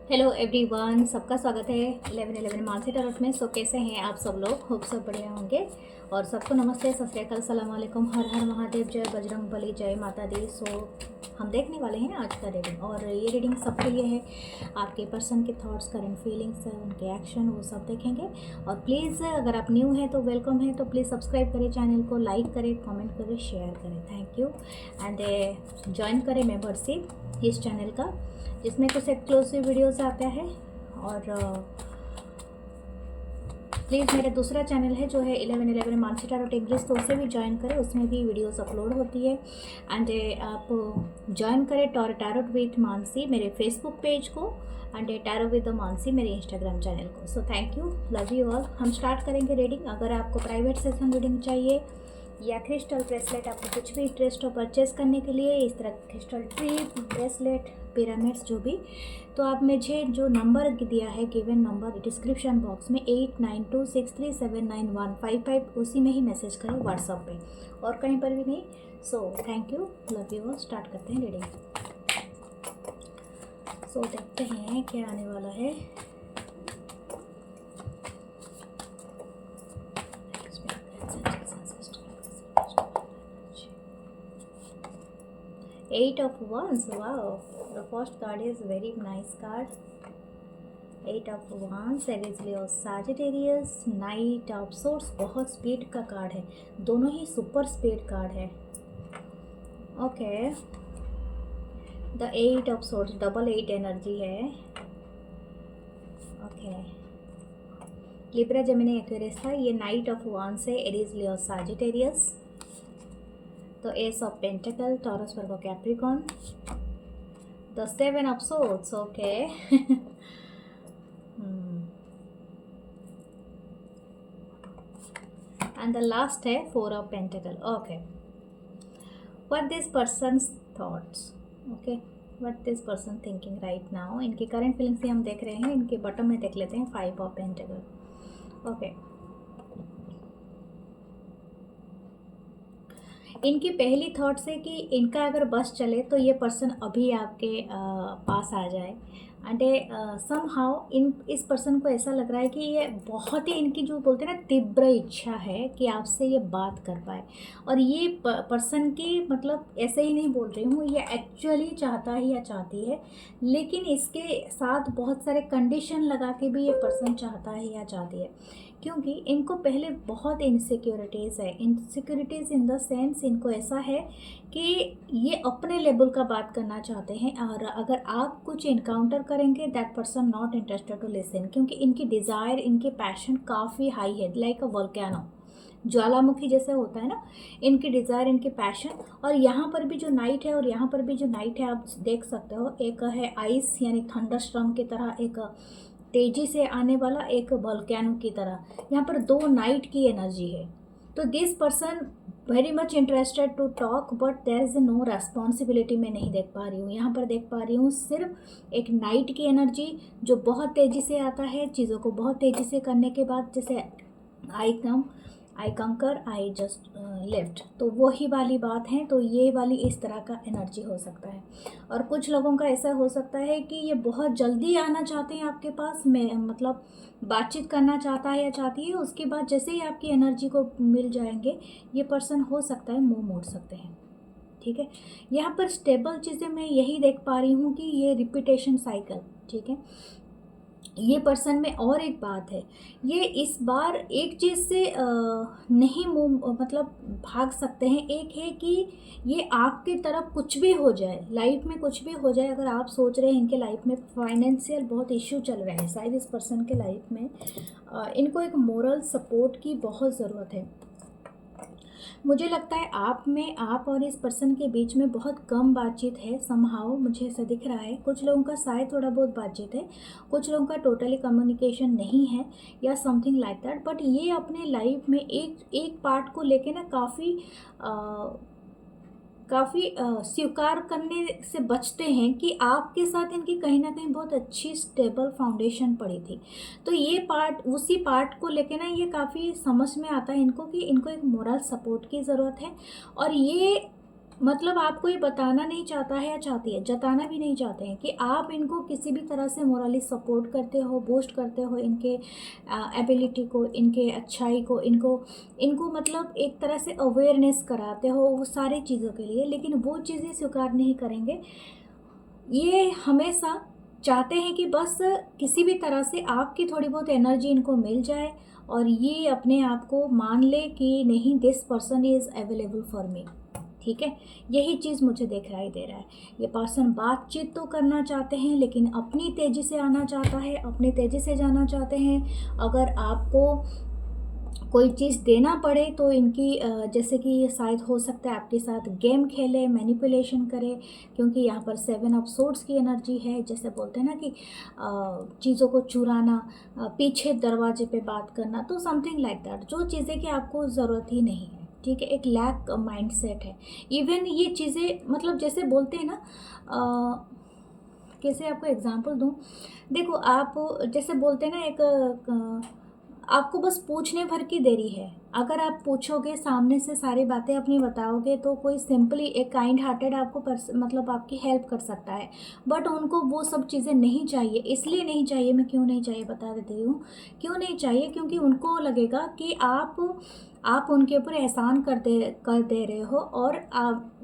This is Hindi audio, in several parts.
हेलो एवरीवन, सबका स्वागत है 1111 मानसी टैरोट में। सो कैसे हैं आप सब लोग? होप सब बढ़िया होंगे। और सबको नमस्ते, सत श्री अकाल, सलाम वालेकुम, हर हर महादेव, जय बजरंग बली, जय माता दी। सो हम देखने वाले हैं आज का रीडिंग, और ये रीडिंग सबके लिए है। आपके पर्सन के थॉट्स, करंट फीलिंग्स, उनके एक्शन, वो सब देखेंगे। और प्लीज़ अगर आप न्यू हैं तो वेलकम है, तो प्लीज़ सब्सक्राइब करें चैनल को, लाइक करें, कमेंट करें, शेयर करें। Thank you. एंड ज्वाइन करें मेंबरशिप इस चैनल का, जिसमें कुछ एक्सक्लूसिव वीडियोस आता है। और प्लीज़ मेरा दूसरा चैनल है जो है 1111 मानसी टैरोट इंग्लिश, तो उसे भी ज्वाइन करें, उसमें भी वीडियोस अपलोड होती है। एंड आप ज्वाइन करें टैरोट विद मानसी मेरे फेसबुक पेज को, and tarot with the Mansi मेरे इंस्टाग्राम चैनल को। So thank you, love you all. हम स्टार्ट करेंगे रीडिंग। अगर आपको प्राइवेट सेशन रीडिंग चाहिए या क्रिस्टल ब्रेसलेट, आपको कुछ भी इंटरेस्ट हो परचेस करने के लिए, इस तरह क्रिस्टल ट्री, ब्रेसलेट, पिरामिड्स, जो भी, तो आप मुझे जो नंबर दिया है, गिवन नंबर डिस्क्रिप्शन बॉक्स में 8926379155, उसी में ही मैसेज करें व्हाट्सएप पे, और कहीं पर भी नहीं। So thank you, love you. Start करते हैं रीडिंग। सो देखते हैं क्या आने वाला है। Eight of Wands. Wow, the first card is very nice card. Eight of Wands, Aries, Leo, Sagittarius, Knight of Swords, बहुत स्पीड का कार्ड है, दोनों ही सुपर स्पीड कार्ड है। Okay, the eight of swords, double 8 energy है। ओके, लिब्रा, जेमिनी, एक्वेरियस था। ये नाइट ऑफ वांड्स है, एरीज, लियो, साजिटेरियस। तो ace of pentacle, Taurus, Virgo, Capricorn. The seven of swords, okay. And the last है four of pentacle. Okay, what this person's thoughts, okay, what this person thinking right now. इनकी करंट फीलिंग्स ही हम देख रहे हैं। इनके बॉटम में देख लेते हैं, फाइव ऑफ पेंटिकल। ओके, इनकी पहली थॉट्स है कि इनका अगर बस चले तो ये पर्सन अभी आपके पास आ जाए। एंड सम हाउ इस पर्सन को ऐसा लग रहा है कि ये बहुत ही, इनकी जो बोलते हैं ना, तीव्र इच्छा है कि आपसे ये बात कर पाए। और ये पर्सन की, मतलब ऐसे ही नहीं बोल रही हूँ, ये एक्चुअली चाहता है या चाहती है, लेकिन इसके साथ बहुत सारे कंडीशन लगा के भी ये पर्सन चाहता है या चाहती है, क्योंकि इनको पहले बहुत इनसिक्योरिटीज़ है। इनसिक्योरिटीज़ इन द सेंस, इनको ऐसा है कि ये अपने लेवल का बात करना चाहते हैं, और अगर आप कुछ इनकाउंटर करेंगे, that person not interested to listen, क्योंकि इनकी डिज़ायर, इनकी पैशन काफ़ी हाई है, लाइक अ वोल्केनो, ज्वालामुखी जैसे होता है ना, इनकी डिज़ायर, इनकी पैशन। और यहाँ पर भी जो नाइट है और यहाँ पर भी जो नाइट है, आप देख सकते हो, एक है आइस यानी थंडरस्टॉर्म की तरह, एक तेज़ी से आने वाला, एक वोल्केनो की तरह। यहाँ पर दो नाइट की एनर्जी है। तो this person very much interested to talk, but there is no responsibility. मैं नहीं देख पा रही हूँ, यहाँ पर देख पा रही हूँ सिर्फ एक नाइट की एनर्जी, जो बहुत तेज़ी से आता है, चीज़ों को बहुत तेज़ी से करने के बाद, जैसे आई कंकर, आई जस्ट लेफ्ट, तो वही वाली बात है। तो ये वाली इस तरह का एनर्जी हो सकता है। और कुछ लोगों का ऐसा हो सकता है कि ये बहुत जल्दी आना चाहते हैं आपके पास में, मतलब बातचीत करना चाहता है या चाहती है, उसके बाद जैसे ही आपकी एनर्जी को मिल जाएंगे, ये पर्सन हो सकता है मुंह मोड़ सकते हैं। ठीक है, यहाँ पर स्टेबल चीज़ें मैं यही देख पा रही हूँ कि ये रिपीटेशन साइकिल, ठीक है। ये पर्सन में और एक बात है, ये इस बार एक चीज़ से नहीं मुँह, मतलब भाग सकते हैं। एक है कि ये आपकी तरफ कुछ भी हो जाए, लाइफ में कुछ भी हो जाए, अगर आप सोच रहे हैं इनके लाइफ में फाइनेंशियल बहुत इश्यू चल रहे हैं शायद इस पर्सन के लाइफ में, इनको एक मोरल सपोर्ट की बहुत ज़रूरत है। मुझे लगता है आप और इस पर्सन के बीच में बहुत कम बातचीत है, समहाउ मुझे ऐसा दिख रहा है। कुछ लोगों का शायद थोड़ा बहुत बातचीत है, कुछ लोगों का टोटली कम्युनिकेशन नहीं है, या समथिंग लाइक दैट। बट ये अपने लाइफ में एक पार्ट को लेके ना काफ़ी स्वीकार करने से बचते हैं कि आपके साथ इनकी कहीं ना कहीं बहुत अच्छी स्टेबल फाउंडेशन पड़ी थी। तो ये पार्ट, उसी पार्ट को लेके ना, ये काफ़ी समझ में आता है इनको कि इनको एक मोरल सपोर्ट की ज़रूरत है। और ये मतलब आपको ये बताना नहीं चाहता है या चाहती है, जताना भी नहीं चाहते हैं कि आप इनको किसी भी तरह से मोरली सपोर्ट करते हो, बूस्ट करते हो इनके एबिलिटी को, इनके अच्छाई को, इनको इनको मतलब एक तरह से अवेयरनेस कराते हो वो सारी चीज़ों के लिए, लेकिन वो चीज़ें स्वीकार नहीं करेंगे। ये हमेशा चाहते हैं कि बस किसी भी तरह से आपकी थोड़ी बहुत एनर्जी इनको मिल जाए और ये अपने आप को मान ले कि नहीं, this person is available for me. ठीक है, यही चीज़ मुझे दिखाई दे रहा है। ये पर्सन बातचीत तो करना चाहते हैं लेकिन अपनी तेज़ी से आना चाहता है, अपनी तेज़ी से जाना चाहते हैं। अगर आपको कोई चीज़ देना पड़े तो इनकी जैसे कि ये शायद हो सकता है आपके साथ गेम खेले, मैनिपुलेशन करे, क्योंकि यहाँ पर 7 ऑफ सोर्ड्स की एनर्जी है। जैसे बोलते हैं ना कि चीज़ों को चुराना, पीछे दरवाजे पे बात करना, तो समथिंग लाइक दैट, जो चीज़ें कि आपको ज़रूरत ही नहीं है। ठीक है, एक लैक माइंडसेट है। इवन ये चीज़ें मतलब जैसे बोलते हैं ना, कैसे आपको एग्जांपल दूँ। देखो आप जैसे बोलते हैं ना, एक आपको बस पूछने भर की देरी है। अगर आप पूछोगे, सामने से सारी बातें अपनी बताओगे, तो कोई सिंपली एक काइंड हार्टेड आपको मतलब आपकी हेल्प कर सकता है। बट उनको वो सब चीज़ें नहीं चाहिए। इसलिए नहीं चाहिए, मैं क्यों नहीं चाहिए बता देती हूँ। क्यों नहीं चाहिए, क्योंकि उनको लगेगा कि आप उनके ऊपर एहसान कर दे रहे हो, और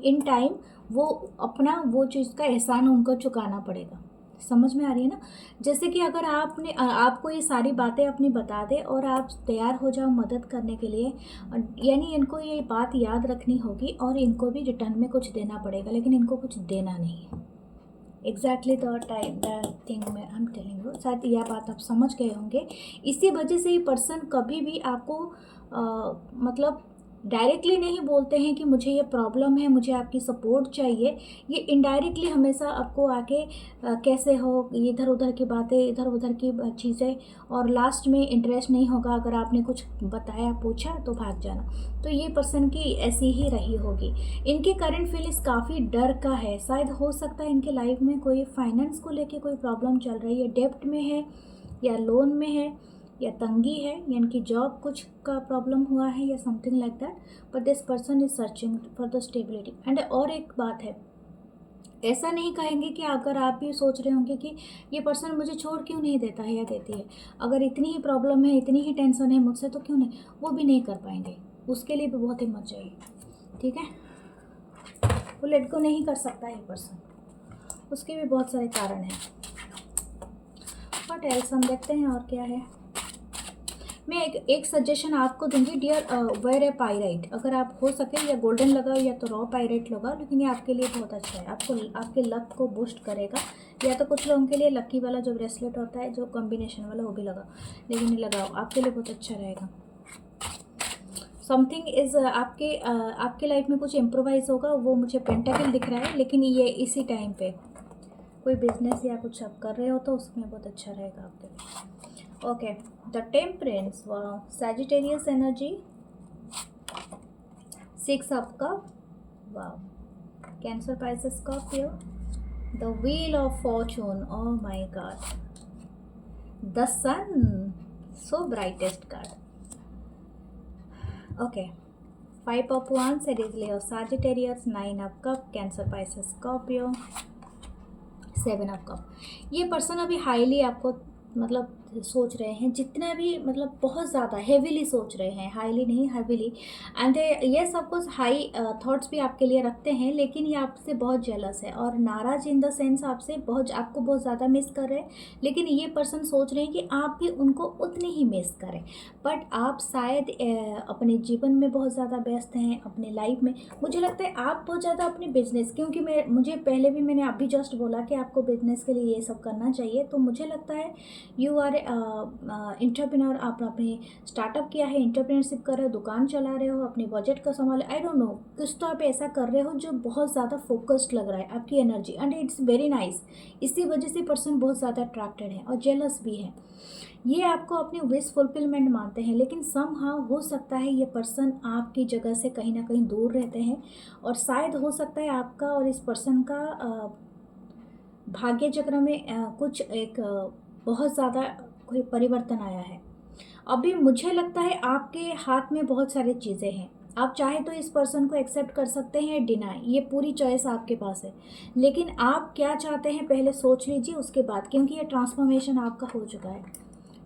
इन टाइम वो अपना वो चीज़ का एहसान उनको चुकाना पड़ेगा। समझ में आ रही है ना? जैसे कि अगर आपको ये सारी बातें अपनी बता दे और आप तैयार हो जाओ मदद करने के लिए, यानी इनको ये बात याद रखनी होगी और इनको भी रिटर्न में कुछ देना पड़ेगा, लेकिन इनको कुछ देना नहीं है। एग्जैक्टली द थिंग मैं हम टेलिंग यू, शायद यह बात आप समझ गए होंगे। इसी वजह से ये पर्सन कभी भी आपको मतलब डायरेक्टली नहीं बोलते हैं कि मुझे ये प्रॉब्लम है, मुझे आपकी सपोर्ट चाहिए। ये इनडायरेक्टली हमेशा आपको आके कैसे हो, इधर उधर की बातें, इधर उधर की चीज़ें, और लास्ट में इंटरेस्ट नहीं होगा। अगर आपने कुछ बताया, पूछा, तो भाग जाना। तो ये पर्सन की ऐसी ही रही होगी। इनके करंट फीलिंग्स काफ़ी डर का है। शायद हो सकता है इनके लाइफ में कोई फाइनेंस को लेके कोई प्रॉब्लम चल रही है, डेब्ट में है या लोन में है या तंगी है, या इनकी जॉब कुछ का प्रॉब्लम हुआ है या something like that. But this person is searching for the stability. And और एक बात है, ऐसा नहीं कहेंगे कि अगर आप भी सोच रहे होंगे कि ये पर्सन मुझे छोड़ क्यों नहीं देता है या देती है, अगर इतनी ही प्रॉब्लम है, इतनी ही टेंशन है मुझसे, तो क्यों नहीं, वो भी नहीं कर पाएंगे। उसके लिए भी बहुत हिम्मत चाहिए। ठीक है, वो लेट गो नहीं कर सकता है पर्सन, उसके भी बहुत सारे कारण हैं। बट एल्स हम देखते हैं और क्या है। मैं एक सजेशन आपको दूंगी, डियर, वेयर ए पायराइट। अगर आप हो सके या गोल्डन लगाओ या तो रॉ पायराइट लगाओ, लेकिन ये आपके लिए बहुत अच्छा है। आपको आपके लक को बूस्ट करेगा। या तो कुछ लोगों के लिए लक्की वाला जो ब्रेसलेट होता है, जो कॉम्बिनेशन वाला, वो भी लगाओ, लेकिन ये लगाओ, आपके लिए बहुत अच्छा रहेगा। समथिंग इज़ आपके लाइफ में कुछ इम्प्रोवाइज़ होगा, वो मुझे पेंटाकल दिख रहा है, लेकिन ये इसी टाइम पे कोई बिजनेस या कुछ आप कर रहे हो तो उसमें बहुत अच्छा रहेगा आपके लिए। Okay, the temperance, Sagittarius energy, 6 of cup, wow, Cancer, Pisces, Scorpio, the wheel of fortune, oh my god, the sun, so brightest card. Okay, 5 of wands, Aries, Leo, Sagittarius, 9 of cup, Cancer, Pisces, Scorpio, 7 of cup. ये पर्सन अभी हाईली आपको मतलब सोच रहे हैं, जितना भी मतलब बहुत ज़्यादा हेविली सोच रहे हैं, हाईली नहीं, हैविली। एंड ये सब कुछ हाई थॉट्स भी आपके लिए रखते हैं, लेकिन ये आपसे बहुत जेलस है और नाराज इन द सेंस आपको बहुत ज़्यादा मिस कर रहे हैं। लेकिन ये पर्सन सोच रहे हैं कि आप भी उनको उतनी ही मिस करें। बट आप शायद अपने जीवन में बहुत ज़्यादा व्यस्त हैं, अपने लाइफ में। मुझे लगता है आप बहुत ज़्यादा अपने बिजनेस, क्योंकि मुझे पहले भी मैंने अभी जस्ट बोला कि आपको बिजनेस के लिए ये सब करना चाहिए, तो मुझे लगता है यू आर एंटरप्रेन्योर। आप अपने स्टार्टअप किया है, एंटरप्रेन्योरशिप कर रहे हो, दुकान चला रहे हो, अपने बजट का संभाल, आई डोंट नो, कुछ तो आप ऐसा कर रहे हो जो बहुत ज़्यादा फोकस्ड लग रहा है आपकी energy, and it's very nice. इसी वजह से पर्सन बहुत ज़्यादा अट्रैक्टेड है और जेलस भी है। ये आपको अपनी विश फुलफिलमेंट मानते हैं, लेकिन समहाउ हो सकता है ये पर्सन आपकी जगह से कहीं ना कहीं दूर रहते हैं, और शायद हो सकता है आपका और इस पर्सन का भाग्य चक्र में कुछ एक बहुत ज़्यादा कोई परिवर्तन आया है। अभी मुझे लगता है आपके हाथ में बहुत सारी चीज़ें हैं, आप चाहे तो इस पर्सन को एक्सेप्ट कर सकते हैं, डिनाई, ये पूरी चॉइस आपके पास है। लेकिन आप क्या चाहते हैं पहले सोच लीजिए, उसके बाद, क्योंकि ये ट्रांसफॉर्मेशन आपका हो चुका है,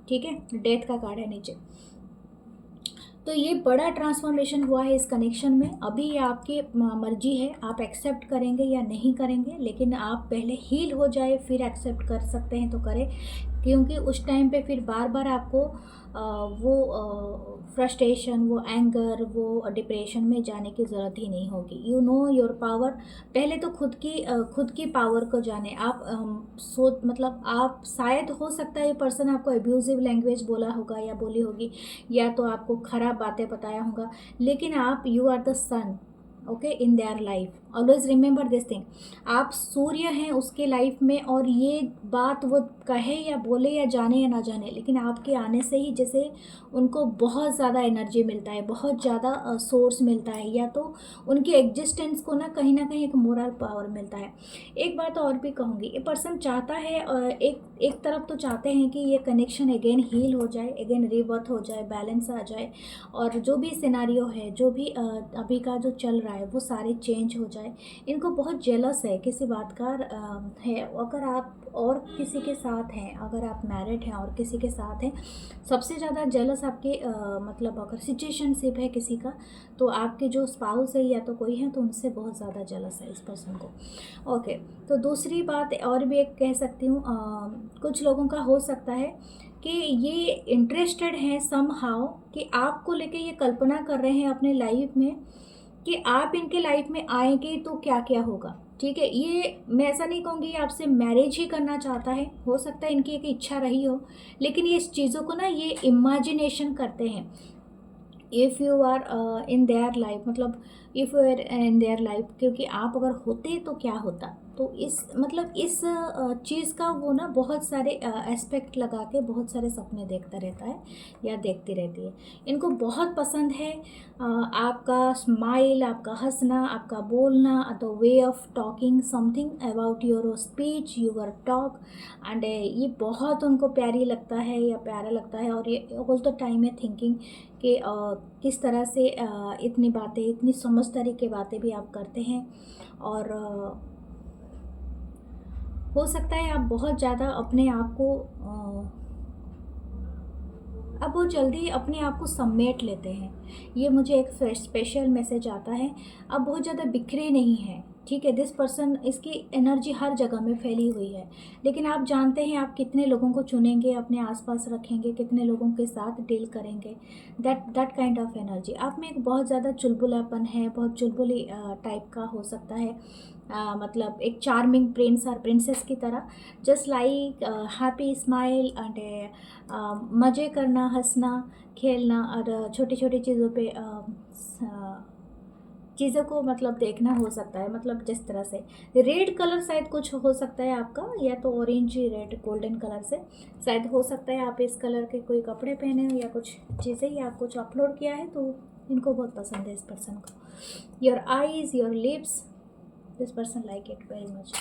ठीक है। डेथ का कार्ड है नीचे, तो ये बड़ा ट्रांसफॉर्मेशन हुआ है इस कनेक्शन में। अभी ये आपकी मर्जी है, आप एक्सेप्ट करेंगे या नहीं करेंगे, लेकिन आप पहले हील हो जाए फिर एक्सेप्ट कर सकते हैं तो करें, क्योंकि उस टाइम पे फिर बार बार आपको वो फ्रस्ट्रेशन, वो एंगर, वो डिप्रेशन में जाने की ज़रूरत ही नहीं होगी। You know your power. पहले तो खुद की पावर को जाने आप। मतलब आप शायद, हो सकता है ये पर्सन आपको अब्यूजिव लैंग्वेज बोला होगा या बोली होगी, या तो आपको ख़राब बातें बताया होगा, लेकिन आप, you are the sun, okay, in their life. Always remember this thing, आप सूर्य हैं उसके लाइफ में, और ये बात वो कहे या बोले या जाने या ना जाने, लेकिन आपके आने से ही जैसे उनको बहुत ज़्यादा एनर्जी मिलता है, बहुत ज़्यादा सोर्स मिलता है, या तो उनकी एग्जिस्टेंस को ना कहीं एक मोरल पावर मिलता है। एक बात और भी कहूँगी, ये पर्सन चाहता है, एक तरफ तो चाहते हैं कि ये कनेक्शन अगेन हील हो जाए, अगेन रीबर्थ हो जाए, बैलेंस आ जाए, और जो भी सिनारियो है, जो भी अभी का जो चल रहा है वो सारे चेंज हो जाए। इनको बहुत जेलस है किसी बात का है। अगर आप और किसी के साथ हैं, अगर आप मैरिड हैं और किसी के साथ हैं, सबसे ज़्यादा जेलस आपके मतलब अगर सिचुएशनशिप है किसी का, तो आपके जो स्पाउस है या तो कोई है, तो उनसे बहुत ज़्यादा जेलस है इस पर्सन को। ओके, तो दूसरी बात और भी एक कह सकती हूँ, कुछ लोगों का हो सकता है कि ये इंटरेस्टेड हैं सम हाउ, कि आपको लेके ये कल्पना कर रहे हैं अपने लाइफ में कि आप इनके लाइफ में आएंगे तो क्या क्या होगा, ठीक है। ये मैं ऐसा नहीं कहूँगी ये आपसे मैरिज ही करना चाहता है, हो सकता है इनकी एक इच्छा रही हो, लेकिन ये इस चीज़ों को ना ये इमेजिनेशन करते हैं। If you are in their life, मतलब if you are in their life, क्योंकि आप अगर होते तो क्या होता, तो इस मतलब इस चीज़ का वो ना बहुत सारे एस्पेक्ट लगा के बहुत सारे सपने देखता रहता है या देखती रहती है। इनको बहुत पसंद है आपका स्माइल, आपका हंसना, आपका बोलना, the way of talking, something about your speech, your talk, and ये बहुत उनको प्यारी लगता है या प्यारा लगता है। और ये ऑल द टाइम है थिंकिंग कि किस तरह से इतनी बातें, इतनी समझदारी की बातें भी आप करते हैं। और हो सकता है आप बहुत ज़्यादा अपने आप को अब वो जल्दी अपने आप को समेट लेते हैं। ये मुझे एक स्पेशल मैसेज आता है, अब बहुत ज़्यादा बिखरे नहीं हैं, ठीक है। दिस पर्सन, इसकी एनर्जी हर जगह में फैली हुई है, लेकिन आप जानते हैं आप कितने लोगों को चुनेंगे, अपने आसपास रखेंगे, कितने लोगों के साथ डील करेंगे, दैट काइंड ऑफ एनर्जी आप में एक बहुत ज़्यादा चुलबुलापन है, बहुत चुलबुली टाइप का हो सकता है। मतलब एक चार्मिंग प्रिंस और प्रिंसेस की तरह, just like happy smile and मज़े करना, हंसना, खेलना, और छोटी छोटी चीज़ों पे चीज़ों को मतलब देखना हो सकता है। मतलब जिस तरह से रेड कलर शायद कुछ हो सकता है आपका, या तो ऑरेंज रेड गोल्डन कलर से शायद हो सकता है आप इस कलर के कोई कपड़े पहने हो या कुछ चीज़ें, या कुछ अपलोड किया है, तो इनको बहुत पसंद है इस पर्सन को। Your eyes, your lips, this person like it very much.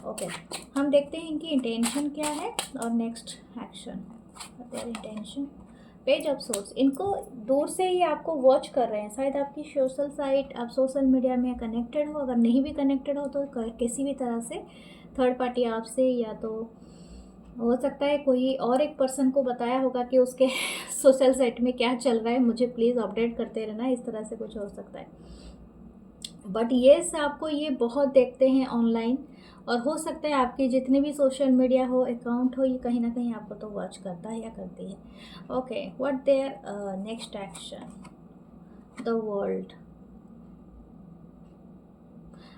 Okay, हम देखते हैं इनकी इंटेंशन क्या है और next action. There intention, page of source, इनको दूर से ही आपको वॉच कर रहे हैं, शायद आपकी सोशल साइट, आप सोशल मीडिया में कनेक्टेड हो, अगर नहीं भी कनेक्टेड हो तो किसी भी तरह से थर्ड पार्टी आपसे, या तो हो सकता है कोई और एक पर्सन को बताया होगा कि उसके सोशल साइट में क्या चल रहा है, मुझे प्लीज़ अपडेट करते रहना, इस तरह से कुछ हो सकता है। बट येस, आपको ये बहुत देखते हैं ऑनलाइन, और हो सकता है आपके जितने भी सोशल मीडिया हो, अकाउंट हो, ये कहीं ना कहीं आपको तो वॉच करता है या करती है। Okay, what there next action, the world.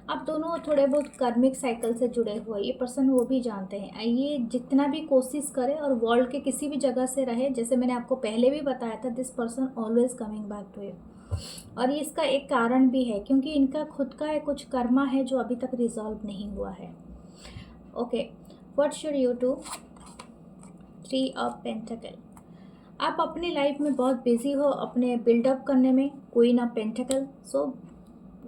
आप दोनों थोड़े बहुत कर्मिक साइकिल से जुड़े हुए, ये पर्सन वो भी जानते हैं, ये जितना भी कोशिश करे और वर्ल्ड के किसी भी जगह से रहे, जैसे मैंने आपको पहले भी बताया था, this person always coming back to you. और ये इसका एक कारण भी है, क्योंकि इनका खुद का एक कुछ कर्मा है जो अभी तक रिजॉल्व नहीं हुआ है। Okay, what should you do, 3 of pentacle. आप अपनी लाइफ में बहुत बिजी हो अपने बिल्डअप करने में, क्वीन ऑफ पेंटिकल, सो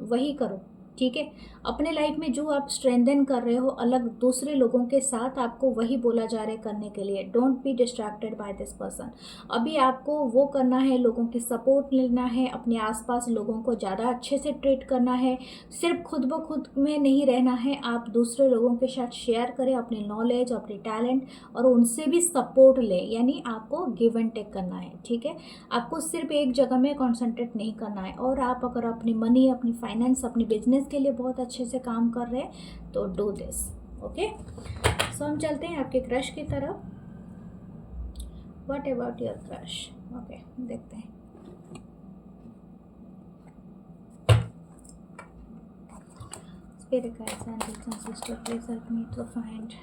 वही करो, ठीक है। अपने लाइफ में जो आप स्ट्रेंथन कर रहे हो अलग दूसरे लोगों के साथ, आपको वही बोला जा रहा है करने के लिए। Don't be distracted by this person. अभी आपको वो करना है, लोगों की सपोर्ट लेना है, अपने आसपास लोगों को ज़्यादा अच्छे से ट्रीट करना है। सिर्फ खुद ब खुद में नहीं रहना है, आप दूसरे लोगों के साथ शेयर करें अपनी नॉलेज, अपनी टैलेंट, और उनसे भी सपोर्ट लें। यानी आपको गिव एंड टेक करना है, ठीक है। आपको सिर्फ एक जगह में कॉन्सेंट्रेट नहीं करना है। और आप अगर अपनी मनी, अपनी फाइनेंस, अपनी बिजनेस के लिए बहुत अच्छे से काम कर रहे हैं तो डू दिस, ओके। सो हम चलते हैं आपके क्रश की तरफ। What about your crush? Okay, देखते हैं। Spirit guides, angels and sisters, please help me to find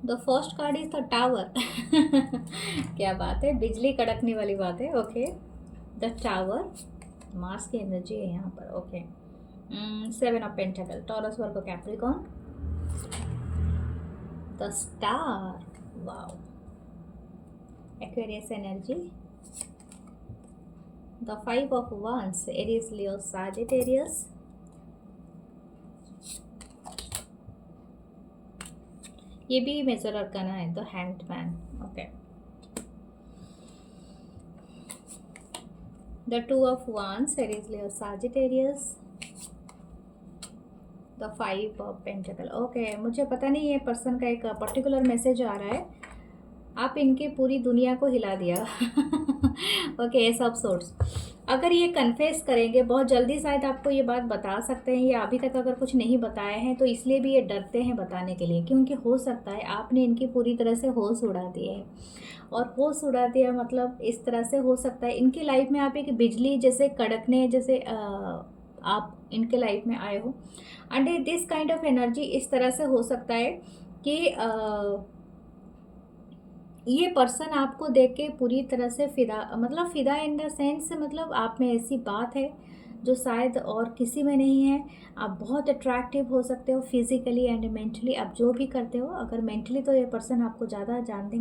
the first card is the tower. क्या बात है, बिजली कड़कने वाली बात है। ओके, द टावर, मार्स की एनर्जी है यहाँ पर। Okay, 7 of pentacle, Taurus, Virgo, Capricorn, the star, wow, Aquarius energy, the 5 of wands, Aries, Leo, Sagittarius, ये भी मेजर अरकाना है, the hanged man. Okay, the 2 of wands, Aries, Leo, Sagittarius, the 5 of pentacle. Okay, मुझे पता नहीं ये पर्सन का एक पर्टिकुलर मैसेज आ रहा है। आप इनकी पूरी दुनिया को हिला दिया। Okay, S of swords. अगर ये कन्फेस करेंगे बहुत जल्दी, शायद आपको ये बात बता सकते हैं, या अभी तक अगर कुछ नहीं बताए हैं तो इसलिए भी ये डरते हैं बताने के लिए, क्योंकि हो सकता है आपने इनकी पूरी तरह से होश उड़ा दिए है। और होश उड़ा दिया मतलब इस तरह से हो सकता है इनकी लाइफ में आप एक बिजली जैसे कड़कने जैसे आप इनके लाइफ में आए हो। And this kind of energy इस तरह से हो सकता है कि ये पर्सन आपको देख के पूरी तरह से फिदा, मतलब फिदा इन द सेंस, मतलब आप में ऐसी बात है जो शायद और किसी में नहीं है। आप बहुत अट्रैक्टिव हो सकते हो फिजिकली एंड मेंटली, आप जो भी करते हो। अगर मेंटली तो ये पर्सन आपको ज़्यादा जानते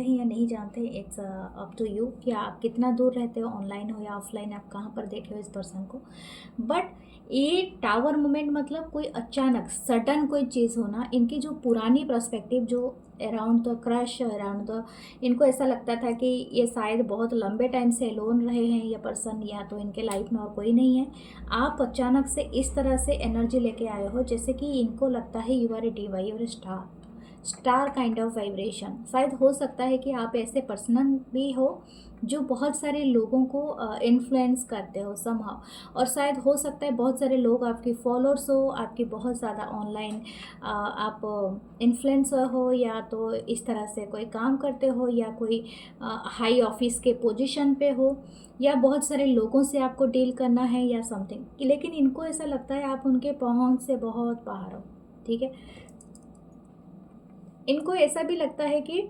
हैं या नहीं जानते, इट्स अप टू यू कि आप कितना दूर रहते हो, ऑनलाइन हो या ऑफलाइन, आप कहाँ पर देखे हो इस पर्सन को। बट ये टावर मोमेंट मतलब कोई अचानक सडन कोई चीज़ होना, इनकी जो पुरानी पर्सपेक्टिव जो around the crush, around the, इनको ऐसा लगता था कि ये शायद बहुत लंबे टाइम से अलोन रहे हैं ये पर्सन, या तो इनके लाइफ में और कोई नहीं है। आप अचानक से इस तरह से एनर्जी लेके आए हो जैसे कि इनको लगता है you are a diva, you are a star kind of vibration. शायद हो सकता है कि आप ऐसे पर्सन भी हो जो बहुत सारे लोगों को इन्फ्लुएंस करते हो समहाउ, और शायद हो सकता है बहुत सारे लोग आपकी फॉलोअर्स हो, आपकी बहुत ज़्यादा ऑनलाइन आप इन्फ्लुएंसर हो, या तो इस तरह से कोई काम करते हो, या कोई हाई ऑफिस के पोजीशन पे हो, या बहुत सारे लोगों से आपको डील करना है या समथिंग। लेकिन इनको ऐसा लगता है आप उनके पहुंच से बहुत बाहर हो, ठीक है। इनको ऐसा भी लगता है कि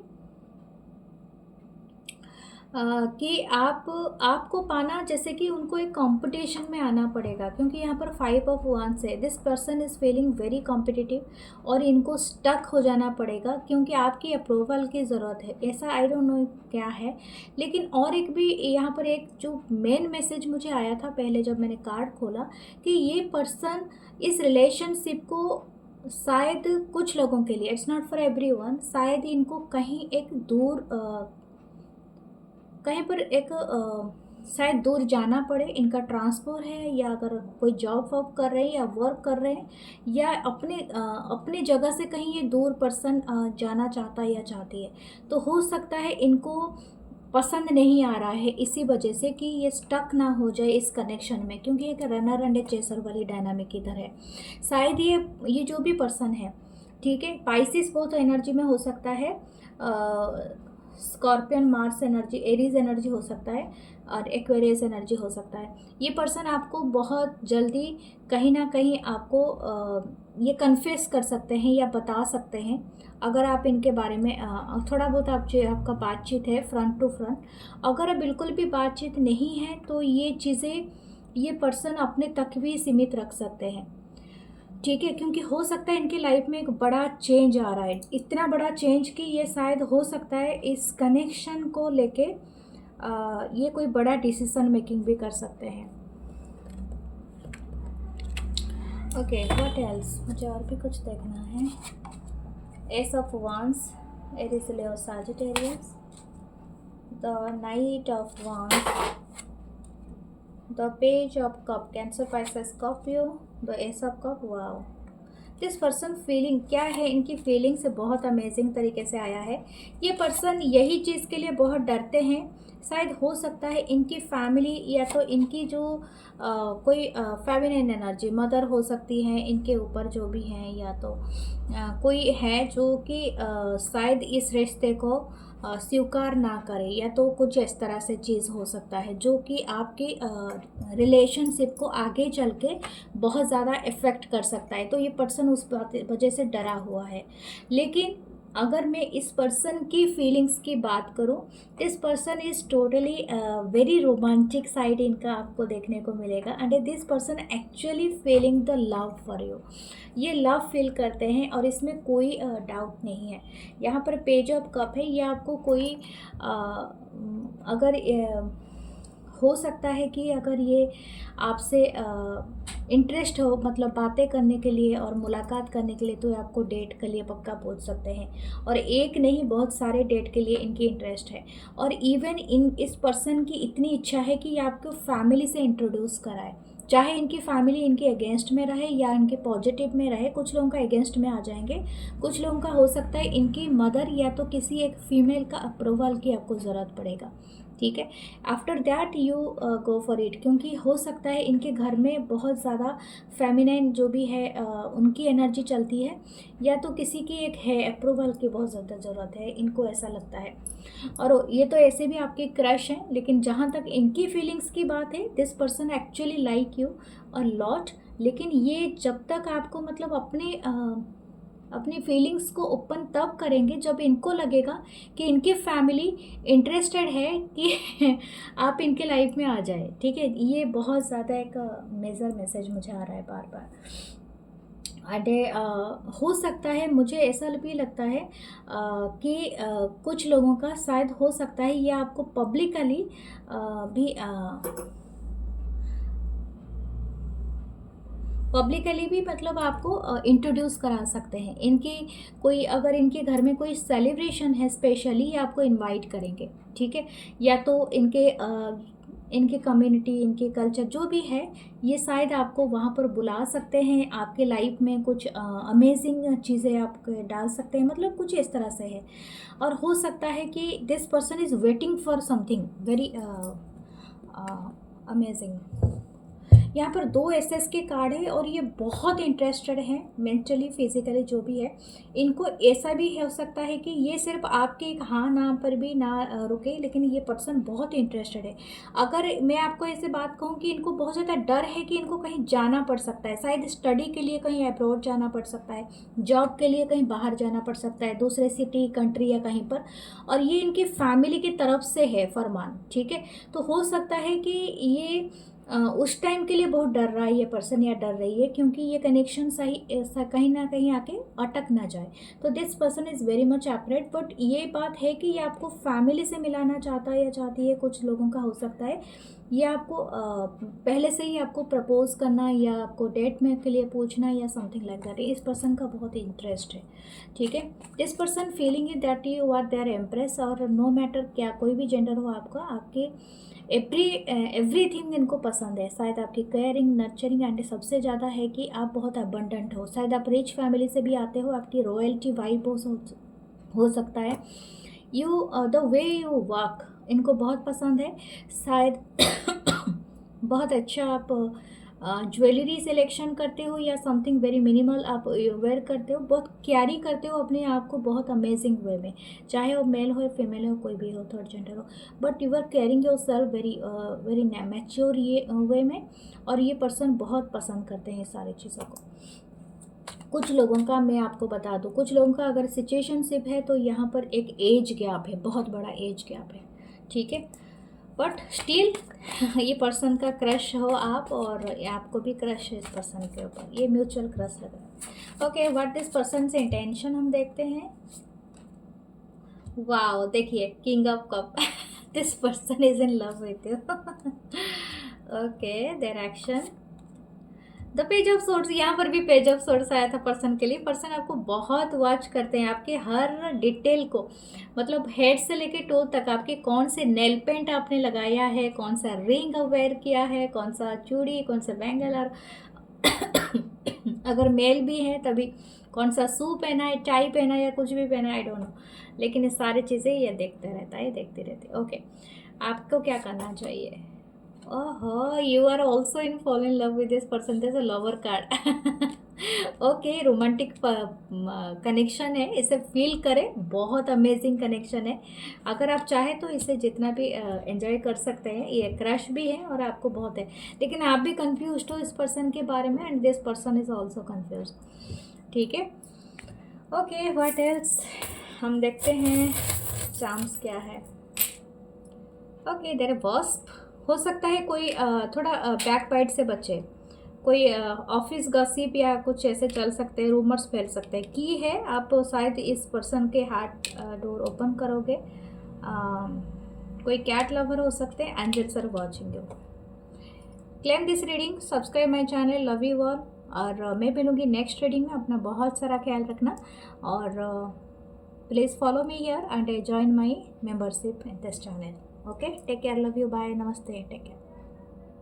आपको पाना जैसे कि उनको एक कंपटीशन में आना पड़ेगा, क्योंकि यहाँ पर 5 ऑफ wands है। This person is feeling very competitive और इनको स्टक हो जाना पड़ेगा क्योंकि आपकी अप्रूवल की ज़रूरत है। ऐसा आई डोंट नो क्या है, लेकिन और एक भी यहाँ पर एक जो मेन मैसेज मुझे आया था पहले जब मैंने कार्ड खोला, कि ये पर्सन इस रिलेशनशिप को शायद कुछ लोगों के लिए, इट्स नॉट फॉर एवरीवन, शायद इनको कहीं एक दूर कहीं पर एक शायद दूर जाना पड़े। इनका ट्रांसफ़र है, या अगर कोई जॉब वॉब कर रहे हैं या वर्क कर रहे हैं, या अपने जगह से कहीं ये दूर पर्सन जाना चाहता है या चाहती है, तो हो सकता है इनको पसंद नहीं आ रहा है इसी वजह से कि ये स्टक ना हो जाए इस कनेक्शन में, क्योंकि एक रनर एंड चेसर वाली डायनामिक इधर है। शायद ये जो भी पर्सन है, ठीक है, पाइसिस बहुत एनर्जी में हो सकता है, scorpion Mars energy, Aries energy हो सकता है और एक्वेरियस एनर्जी हो सकता है। ये पर्सन आपको बहुत जल्दी कहीं ना कहीं आपको ये कन्फेस कर सकते हैं या बता सकते हैं, अगर आप इनके बारे में थोड़ा बहुत आपका बातचीत है फ्रंट टू फ्रंट। अगर बिल्कुल भी बातचीत नहीं है तो ये चीज़ें ये पर्सन अपने तक भी सीमित रख सकते हैं, ठीक है, क्योंकि हो सकता है इनकी लाइफ में एक बड़ा चेंज आ रहा है, इतना बड़ा चेंज कि ये शायद हो सकता है इस कनेक्शन को लेके ये कोई बड़ा डिसीजन मेकिंग भी कर सकते हैं। ओके, व्हाट एल्स, मुझे और भी कुछ देखना है। Ace of wands, Aries Leo Sagittarius, the knight of wands, the page of cup, Cancer Pisces Scorpio, the ace of cup. Wow, this person feeling क्या है, इनकी फीलिंग से बहुत अमेजिंग तरीके से आया है। ये पर्सन यही चीज़ के लिए बहुत डरते हैं, शायद हो सकता है इनकी फैमिली या तो इनकी जो कोई फेमिनिन एनर्जी मदर हो सकती है इनके ऊपर जो भी हैं, या तो कोई है जो कि शायद इस रिश्ते को स्वीकार ना करे, या तो कुछ इस तरह से चीज़ हो सकता है जो कि आपकी रिलेशनशिप को आगे चल के बहुत ज़्यादा इफ़ेक्ट कर सकता है। तो ये पर्सन उस वजह से डरा हुआ है। लेकिन अगर मैं इस पर्सन की फीलिंग्स की बात करूं, this person is totally very romantic side इनका आपको देखने को मिलेगा, and this person actually feeling the love for you. ये लव फील करते हैं और इसमें कोई डाउट नहीं है। यहाँ पर पेज ऑफ कप है, ये आपको कोई अगर हो सकता है कि अगर ये आपसे इंटरेस्ट हो, मतलब बातें करने के लिए और मुलाकात करने के लिए, तो आपको डेट के लिए पक्का पूछ सकते हैं। और एक नहीं, बहुत सारे डेट के लिए इनकी इंटरेस्ट है। और इवन इस पर्सन की इतनी इच्छा है कि ये आपको फैमिली से इंट्रोड्यूस कराए, चाहे इनकी फैमिली इनके अगेंस्ट में रहे या इनके पॉजिटिव में रहे। कुछ लोगों का अगेंस्ट में आ जाएंगे, कुछ लोगों का हो सकता है इनकी मदर या तो किसी एक फीमेल का अप्रूवल की आपको ज़रूरत पड़ेगा, ठीक है। After that you go for it, क्योंकि हो सकता है इनके घर में बहुत ज़्यादा फेमिनाइन जो भी है उनकी एनर्जी चलती है, या तो किसी की एक है अप्रूवल की बहुत ज़्यादा ज़रूरत है, इनको ऐसा लगता है। और ये तो ऐसे भी आपके क्रश हैं, लेकिन जहाँ तक इनकी फीलिंग्स की बात है, this person actually like you a lot. लेकिन ये जब तक आपको मतलब अपनी फीलिंग्स को ओपन तब करेंगे जब इनको लगेगा कि इनकी फैमिली इंटरेस्टेड है कि आप इनके लाइफ में आ जाए, ठीक है। ये बहुत ज़्यादा एक मेजर मैसेज मुझे आ रहा है बार बार। अरे हो सकता है, मुझे ऐसा भी लगता है कि कुछ लोगों का शायद हो सकता है ये आपको पब्लिकली भी मतलब आपको इंट्रोड्यूस करा सकते हैं। इनकी कोई अगर इनके घर में कोई सेलिब्रेशन है स्पेशली, आपको इनवाइट करेंगे, ठीक है। या तो इनके कम्युनिटी, इनके कल्चर जो भी है, ये शायद आपको वहाँ पर बुला सकते हैं, आपके लाइफ में कुछ अमेजिंग चीज़ें आप डाल सकते हैं, मतलब कुछ इस तरह से है। और हो सकता है कि this person is waiting for something very amazing. यहाँ पर 2 एसएस के कार्ड है और ये बहुत इंटरेस्टेड हैं मेंटली फिजिकली जो भी है। इनको ऐसा भी हो सकता है कि ये सिर्फ आपके एक हाँ ना पर भी ना रुके, लेकिन ये पर्सन बहुत इंटरेस्टेड है। अगर मैं आपको ऐसे बात कहूँ कि इनको बहुत ज़्यादा डर है कि इनको कहीं जाना पड़ सकता है, शायद स्टडी के लिए कहीं अब्रॉड जाना पड़ सकता है, जॉब के लिए कहीं बाहर जाना पड़ सकता है, दूसरे सिटी कंट्री या कहीं पर, और ये इनकी फैमिली की तरफ से है फरमान, ठीक है। तो हो सकता है कि ये उस टाइम के लिए बहुत डर रहा है ये पर्सन या डर रही है, क्योंकि ये कनेक्शन सही कहीं ना कहीं आके अटक ना जाए। तो this person is very much afraid, but ये बात है कि ये आपको फैमिली से मिलाना चाहता है या चाहती है। कुछ लोगों का हो सकता है ये आपको पहले से ही आपको प्रपोज करना या आपको डेट में के लिए पूछना या समथिंग लाइक दैट। इस पर्सन का बहुत इंटरेस्ट है, ठीक है। This person feeling is that you are there impress, और नो मैटर क्या कोई भी जेंडर हो आपका, आपके एवरीथिंग इनको पसंद है। शायद आपकी केयरिंग, नर्चरिंग, एंड सबसे ज़्यादा है कि आप बहुत अबंडेंट हो। शायद आप रिच फैमिली से भी आते हो, आपकी रॉयल्टी वाइब हो सकता है। द वे यू वॉक इनको बहुत पसंद है। शायद बहुत अच्छा आप ज्वेलरी सिलेक्शन करते हो या समथिंग वेरी मिनिमल आप वेयर करते हो, बहुत कैरी करते हो अपने आप को बहुत अमेजिंग वे में, चाहे वो मेल हो फीमेल हो कोई भी हो थर्ड जेंडर हो, but you are carrying yourself very very mature ये वे में, और ये पर्सन बहुत पसंद करते हैं ये सारी चीज़ों को। कुछ लोगों का मैं आपको बता दूं, कुछ लोगों का अगर सिचुएशनशिप है तो यहाँ पर एक एज गैप है, बहुत बड़ा एज गैप है, ठीक है, बट स्टिल ये पर्सन का क्रश हो आप, और आपको भी क्रश है इस पर्सन के ऊपर, ये म्यूचुअल क्रश लग रहा है। ओके, व्हाट दिस पर्सन से इंटेंशन हम देखते हैं। वाओ, देखिए king of cup this person is in love with you. Okay, their action, the page of source, यहाँ पर भी पेज ऑफ सोर्स आया था पर्सन के लिए। पर्सन आपको बहुत वॉच करते हैं, आपके हर डिटेल को, मतलब हेड से लेके टो तक, आपके कौन से नेल पेंट आपने लगाया है, कौन सा रिंग वेयर किया है, कौन सा चूड़ी, कौन सा बैंगल, और अगर मेल भी है तभी कौन सा शू पहना है, टाई पहना है या कुछ भी पहना है, आई डोंट नो, लेकिन ये सारी चीज़ें ये देखते रहता है, देखती रहती है। ओके, आपको क्या करना चाहिए। ओहो, you are also in fall in love with this person, this a lover card. Okay, romantic connection है, इसे फील करें, बहुत अमेजिंग कनेक्शन है। अगर आप चाहें तो इसे जितना भी एंजॉय कर सकते हैं, ये क्रश भी है और आपको बहुत है, लेकिन आप भी कंफ्यूज हो इस पर्सन के बारे में, and this person is also confuse, ठीक है। ओके, व्हाट एल्स हम देखते हैं, चांस क्या है। ओके, देयर वॉस्प, हो सकता है कोई थोड़ा बैक बाइट से बचे, कोई ऑफिस गॉसिप या कुछ ऐसे चल सकते हैं, रूमर्स फैल सकते हैं। की है, आप शायद इस पर्सन के हार्ट डोर ओपन करोगे, कोई कैट लवर हो सकते हैं, angels are watching you. Claim this reading, subscribe my channel, love you all, और मैं मिलूँगी नेक्स्ट रीडिंग में, अपना बहुत सारा ख्याल रखना, और please follow me here and join my membership in this channel. Okay, take care, love you, bye, namaste, take care.